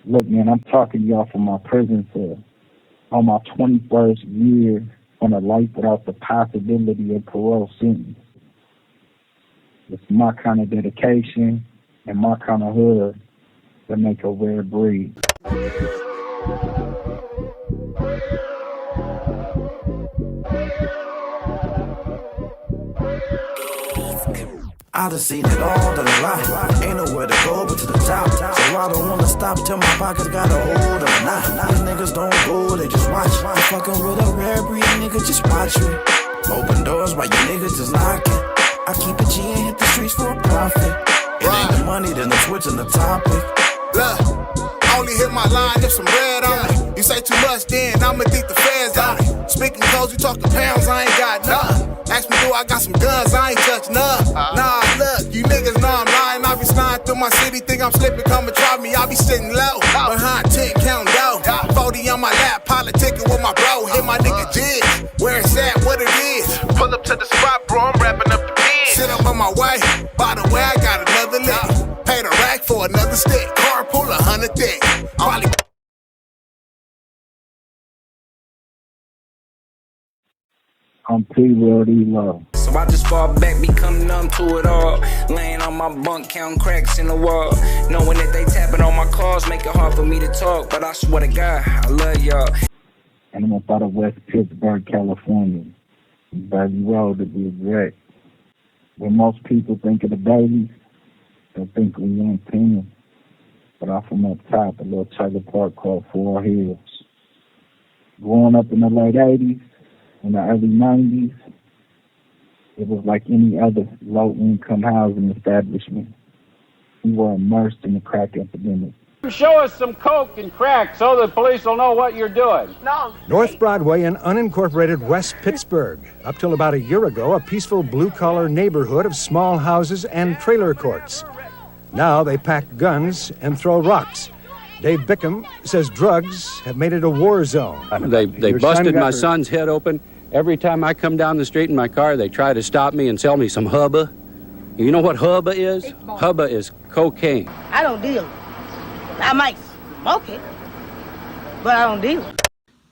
Look, man, I'm talking to y'all from my prison cell on my 21st year on a life without the possibility of parole sentence. It's my kind of dedication and my kind of hood that make a rare breed. I done seen it all in life. Ain't nowhere to go but to the top. So I don't wanna stop till my pockets got a hold of a knot. These niggas don't go, they just watch. I'm fucking with a rare breed, nigga, just watch me. Open doors while you niggas just locking. I keep a G and hit the streets for a profit. It ain't the money, then I'm switching the topic. Look, I only hit my line if some red on it. You say too much, then I'ma think the feds on it. Speaking codes, you talking pounds, I ain't got none. Ask me, do I got some guns? I ain't touch none. Nah, look, you niggas know I'm lying. I be sliding through my city, think I'm slipping, come and try me. I be sitting low, behind 10, counting dough. 40 on my lap, politicking with my bro. Hit my nigga Jig, where it's at, what it is. Pull up to the spot, bro, I'm wrapping up the kids. Sit up on my way, by the way, I got another lick. Paid a rack for another stick, carpool 100 thick. Probably. I'm P-Wordy Low. So I just fall back, become numb to it all. Laying on my bunk, counting cracks in the wall. Knowing that they tapping on my calls, make it hard for me to talk. But I swear to God, I love y'all. And I'm up out of West Pittsburg, California. Baby Road, to be exact. When most people think of the babies, they think we on 10. But I'm from up top, a little trailer park called Four Hills. Growing up in the late 80s, in the early 90s, it was like any other low-income housing establishment. We were immersed in the crack epidemic. Show us some coke and crack so the police will know what you're doing. No. North Broadway in unincorporated West Pittsburg. Up till about a year ago, a peaceful blue-collar neighborhood of small houses and trailer courts. Now they pack guns and throw rocks. Dave Bickham says drugs have made it a war zone. They busted my son's head open. Every time I come down the street in my car, they try to stop me and sell me some hubba. You know what hubba is? Hubba is cocaine. I don't deal. I might smoke it, but I don't deal.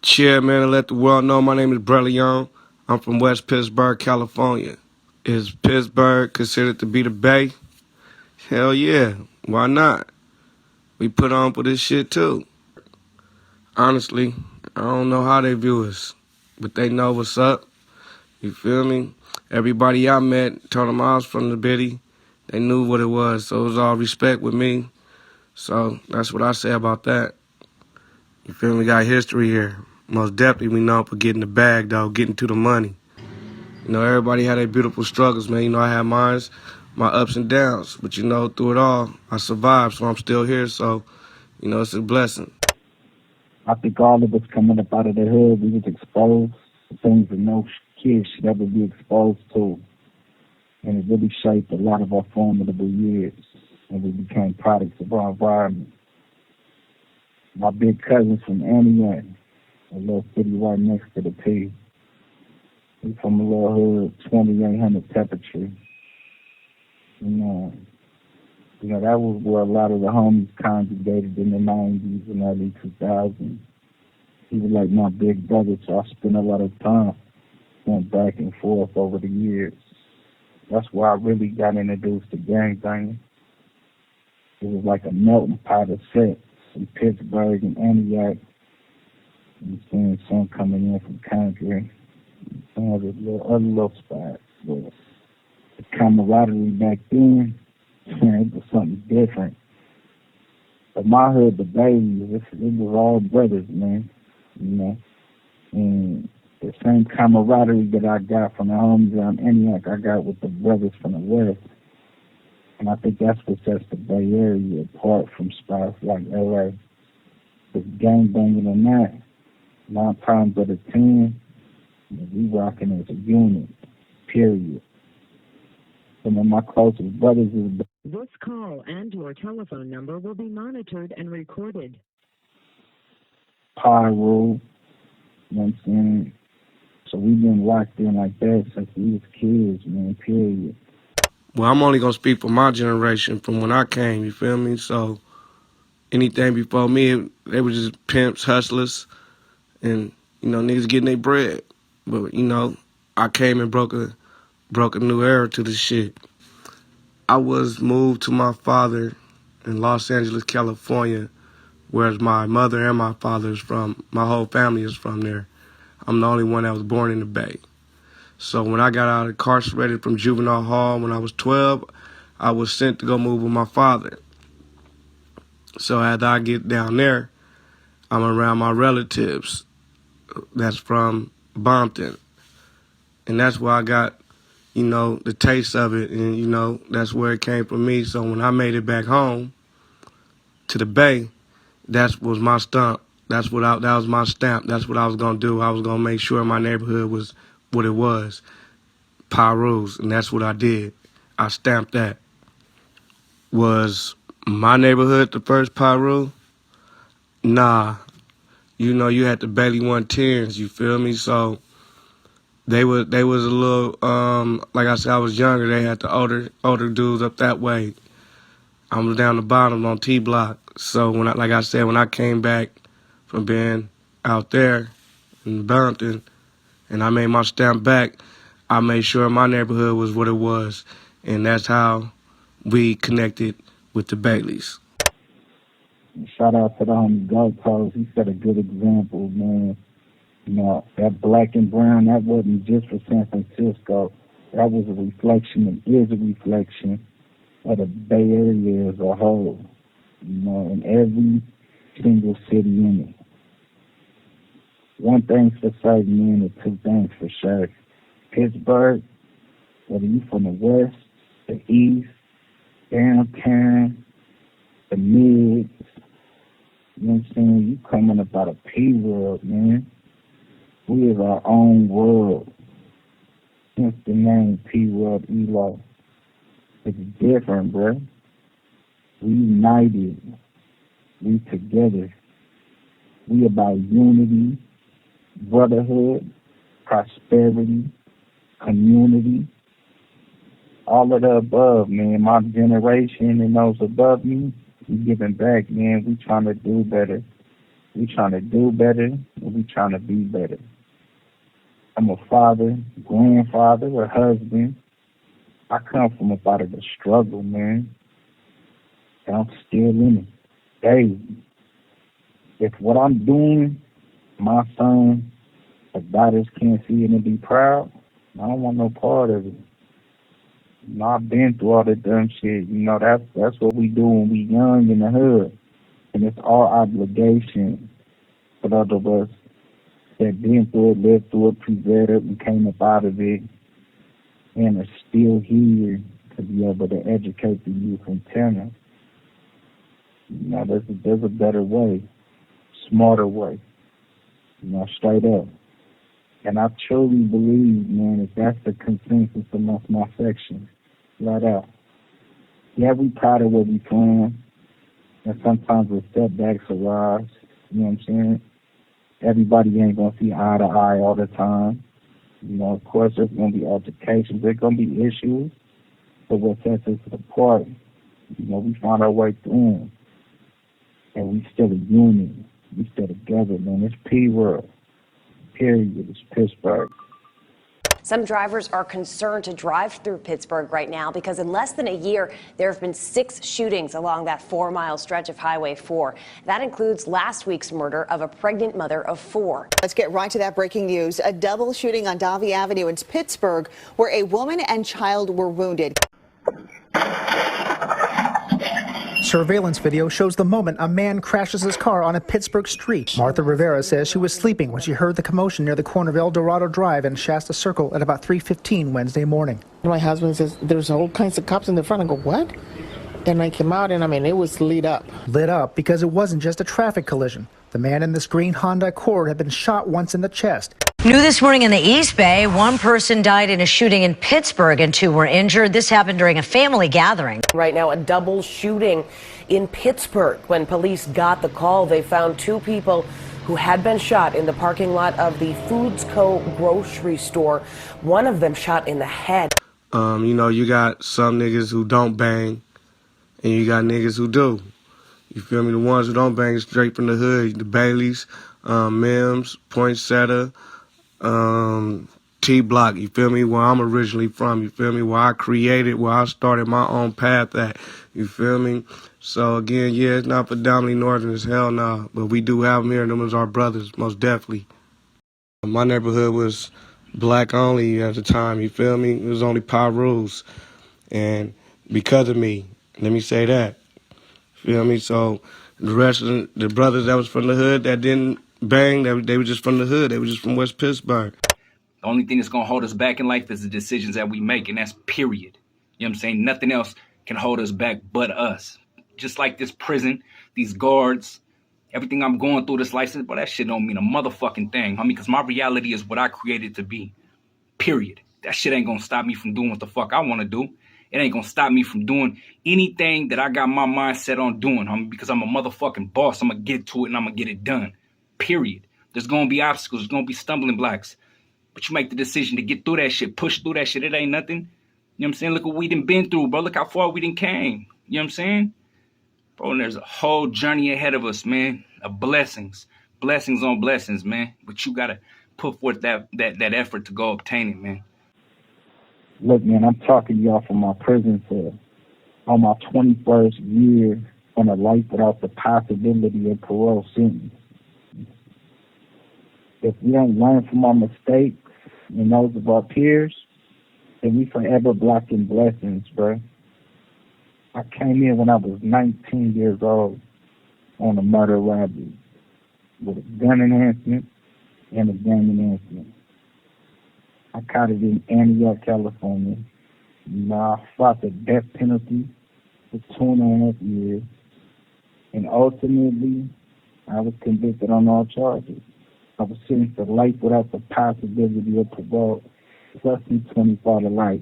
Cheer, man, and let the world know my name is Brett Leon. I'm from West Pittsburg, California. Is Pittsburg considered to be the Bay? Hell yeah, why not? We put on for this shit too. Honestly, I don't know how they view us, but they know what's up. You feel me? Everybody I met told them I was from the Biddy. They knew what it was, so it was all respect with me. So that's what I say about that. You feel me? We got history here. Most definitely we know for getting the bag, though, getting to the money. You know, everybody had their beautiful struggles, man. You know, I had mine, my ups and downs. But, you know, through it all, I survived, so I'm still here. So, you know, it's a blessing. I think all of us coming up out of the hood, we was exposed to things that no kid should ever be exposed to. And it really shaped a lot of our formidable years. And we became products of our environment. My big cousin's from Antioch, a little city right next to the P. He's from a little hood, 2800 Temperature. And, that was where a lot of the homies congregated in the 90s and early 2000s. He was like my big brother, so I spent a lot of time going back and forth over the years. That's why I really got introduced to gangbanging. It was like a melting pot of sets in Pittsburg and Antioch. And seeing some coming in from country. Some other little spots. But the camaraderie back then, it was something different. But my hood, the babies, it was all brothers, man. You know? And the same camaraderie that I got from the homies around Antioch, I got with the brothers from the West. And I think that's what sets the Bay Area apart from spots like LA. Because gangbanging or not, 9 times out of 10, we rocking as a unit, period. Some of my closest brothers is... This call and your telephone number will be monitored and recorded. Pyro, you know what I'm saying? So we've been locked in like that since we was kids, man, period. Well, I'm only going to speak for my generation from when I came, you feel me? So anything before me, they were just pimps, hustlers, and, you know, niggas getting their bread. But, you know, I came and broke a new era to this shit. I was moved to my father in Los Angeles, California, whereas my mother and my father is from, my whole family is from there. I'm the only one that was born in the Bay. So when I got out incarcerated from juvenile hall when I was 12, I was sent to go move with my father. So after I get down there, I'm around my relatives that's from Bompton. And that's where I got, you know, the taste of it. And, you know, that's where it came from me. So when I made it back home to the Bay, that was my stump. That was my stamp. That's what I was going to do. I was going to make sure my neighborhood was what it was. Pyrus. And that's what I did. I stamped that. Was my neighborhood the first Pyru? Nah. You know, you had the Bailey 110s, you feel me? So they was a little, like I said, I was younger. They had the older dudes up that way. I was down the bottom on T Block. So when I came back from being out there in Bompton and I made my stamp back, I made sure my neighborhood was what it was. And that's how we connected with the Baileys. Shout out to the homie Gotos. He set a good example, man. You know, that black and brown, that wasn't just for San Francisco. That was a reflection and is a reflection of the Bay Area as a whole. You know, in every single city in it. One thing's for certain, man, and two things for sure. Pittsburgh, whether you from the west, the east, downtown, the mids, you know what I'm saying? You coming up out of P-World, man. We is our own world. Hence the name P-World ELO. It's different, bro. We united. We together. We about unity, brotherhood, prosperity, community. All of the above, man. My generation and those above me, we giving back, man. We trying to do better. We trying to do better, and we trying to be better. I'm a father, grandfather, a husband. I come from a part of the struggle, man. And I'm still in it. Hey, if what I'm doing, my son, if daughters can't see it and be proud, I don't want no part of it. You know, I've been through all the dumb shit. You know, that's what we do when we young in the hood. And it's our obligation for those of us that been through it, lived through it, preserved, and came up out of it, and are still here to be able to educate the youth and tell them. You know, there's a better way, smarter way. You know, straight up. And I truly believe, man, if that's the consensus amongst my section, right out. Yeah, we proud of where we from, and sometimes the setbacks arise. You know what I'm saying? Everybody ain't gonna see eye to eye all the time. You know, of course, there's gonna be altercations, there's gonna be issues, but what sets us apart, you know, we find our way through them, and we still a union. We still together, man. It's P-World. Period. It's Pittsburgh. Some drivers are concerned to drive through Pittsburgh right now because in less than a year, there have been 6 shootings along that 4-mile stretch of Highway 4. That includes last week's murder of a pregnant mother of 4. Let's get right to that breaking news. A double shooting on Davie Avenue in Pittsburgh where a woman and child were wounded. Surveillance video shows the moment a man crashes his car on a Pittsburgh street. Martha Rivera says she was sleeping when she heard the commotion near the corner of El Dorado Drive and Shasta Circle at about 3:15 Wednesday morning. My husband says, there's all kinds of cops in the front. I go, what? And I came out and, it was lit up. Lit up because it wasn't just a traffic collision. The man in this green Honda Accord had been shot once in the chest. New this morning in the East Bay, 1 person died in a shooting in Pittsburgh and 2 were injured. This happened during a family gathering. Right now, a double shooting in Pittsburgh. When police got the call, they found 2 people who had been shot in the parking lot of the Foods Co. grocery store. One of them shot in the head. You know, you got some niggas who don't bang, and you got niggas who do. You feel me? The ones that don't bang straight from the hood, the Baileys, Mims, Poinsettia, T-Block, you feel me? Where I'm originally from, you feel me? Where I created, where I started my own path at, you feel me? So again, yeah, it's not predominantly northern as hell now, but we do have them here, and them as our brothers, most definitely. My neighborhood was black only at the time, you feel me? It was only power rules. And because of me, let me say that, feel me? So the rest of the brothers that was from the hood that didn't bang, they were just from the hood. They were just from West Pittsburg. The only thing that's going to hold us back in life is the decisions that we make, and that's period. You know what I'm saying? Nothing else can hold us back but us. Just like this prison, these guards, everything I'm going through this license, but that shit don't mean a motherfucking thing, homie, because my reality is what I created to be, period. That shit ain't going to stop me from doing what the fuck I want to do. It ain't going to stop me from doing anything that I got my mind set on doing, homie, because I'm a motherfucking boss. I'm going to get to it, and I'm going to get it done, period. There's going to be obstacles. There's going to be stumbling blocks. But you make the decision to get through that shit, push through that shit. It ain't nothing. You know what I'm saying? Look what we done been through, bro. Look how far we done came. You know what I'm saying? Bro, and there's a whole journey ahead of us, man, of blessings. Blessings on blessings, man. But you got to put forth that effort to go obtain it, man. Look, man, I'm talking to y'all from my prison cell on my 21st year on a life without the possibility of parole sentence. If we don't learn from our mistakes and those of our peers, then we forever blocking blessings, bro. I came in when I was 19 years old on a murder robbery with a gun enhancement and a gun enhancement. I caught it in Antioch, California. I fought the death penalty for 2.5 years. And ultimately, I was convicted on all charges. I was sentenced to life without the possibility of parole, plus 25 to life,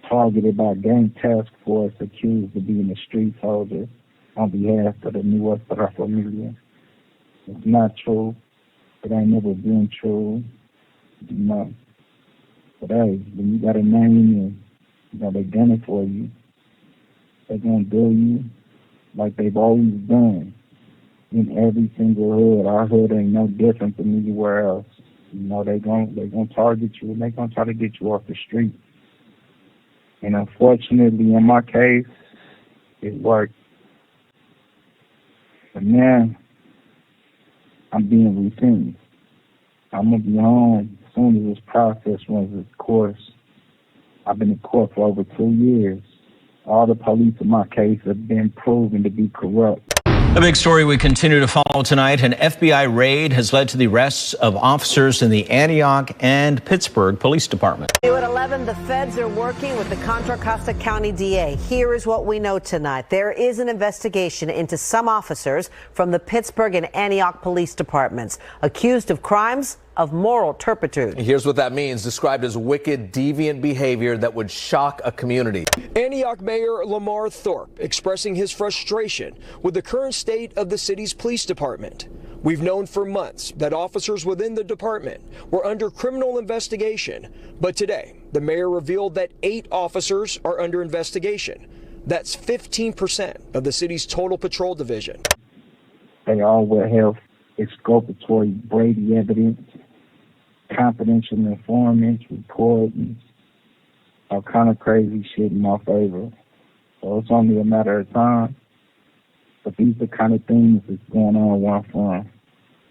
targeted by a gang task force accused of being a street soldier on behalf of the New Ultra Familia. It's not true. It ain't never been true. You know. But hey, when you got a name and they done it for you, they're gonna do you like they've always done. In every single hood. Our hood ain't no different than anywhere else. You know, they gonna target you, and they gonna try to get you off the street. And unfortunately, in my case, it worked. But now, I'm being resentenced. I'm gonna be home as soon as this process runs its course. I've been in court for over 2 years. All the police in my case have been proven to be corrupt. A big story we continue to follow tonight. An FBI raid has led to the arrests of officers in the Antioch and Pittsburg Police Department. New at 11, the feds are working with the Contra Costa County DA. Here is what we know tonight. There is an investigation into some officers from the Pittsburg and Antioch Police Departments accused of crimes of moral turpitude. Here's what that means, described as wicked, deviant behavior that would shock a community. Antioch Mayor Lamar Thorpe expressing his frustration with the current state of the city's police department. We've known for months that officers within the department were under criminal investigation, but today the mayor revealed that 8 officers are under investigation. That's 15% of the city's total patrol division. They all will have exculpatory Brady evidence, confidential informants, recordings, all kind of crazy shit in my favor. So it's only a matter of time. But these are the kind of things that's going on where I'm from.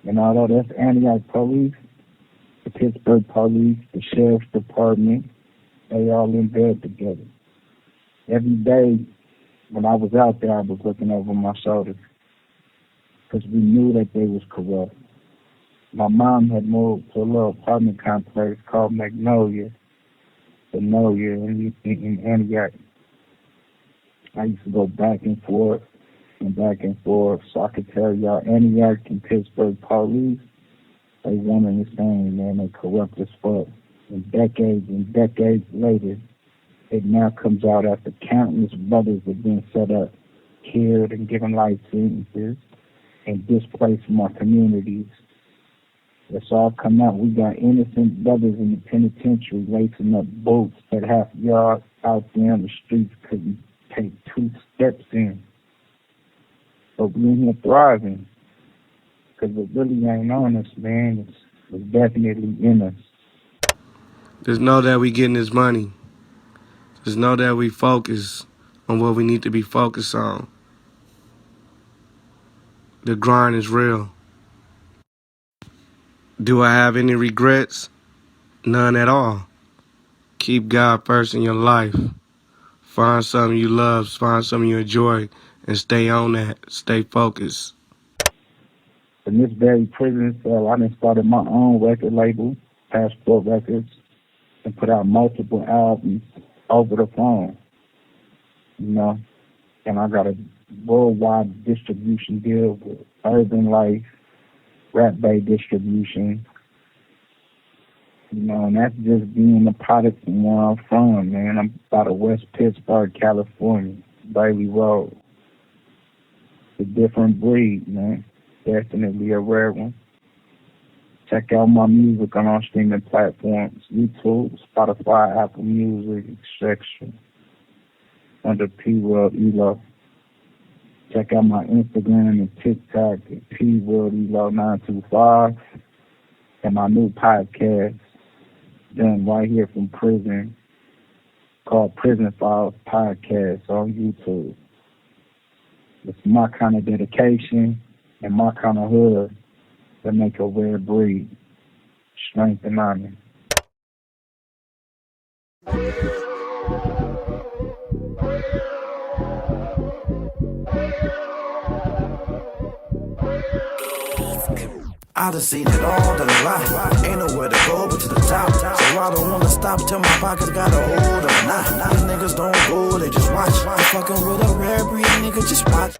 And although that's Antioch Police, the Pittsburgh Police, the Sheriff's Department, they all in bed together. Every day when I was out there, I was looking over my shoulder because we knew that they was corrupt. My mom had moved to a little apartment complex called Magnolia in Antioch. I used to go back and forth, so I could tell y'all Antioch and Pittsburgh Police, they one and the same, man. They corrupt as fuck. And decades later, it now comes out after countless brothers have been set up, killed, and given life sentences, and displaced from our communities. It's all come out. We got innocent brothers in the penitentiary lacing up boots that half y'all out there on the streets couldn't take 2 steps in. So we in here thriving. Because it really ain't on us, man. It's definitely in us. Just know that we getting this money. Just know that we focus on what we need to be focused on. The grind is real. Do I have any regrets? None at all. Keep God first in your life. Find something you love, find something you enjoy, and stay on that. Stay focused. In this very prison cell, I done started my own record label, Passport Records, and put out multiple albums over the phone. You know, and I got a worldwide distribution deal with Urban Life, Rap Bay Distribution. You know, and that's just being a product from where I'm from, man. I'm out of West Pittsburg, California, Bailey Road. It's a different breed, man. Definitely a rare one. Check out my music on all streaming platforms, YouTube, Spotify, Apple Music, etc. Under P-World ELO. Check out my Instagram and TikTok at P-World ELO 925. And my new podcast, done right here from prison, called Prison Files Podcast on YouTube. It's my kind of dedication and my kind of hood that make a rare breed. Strength and honor. I done seen it all in life. Ain't nowhere to go but to the top. So I don't wanna stop till my pockets got a hold of a knot. These niggas don't go, they just watch. I'm fucking with a rare breed, nigga, just watch.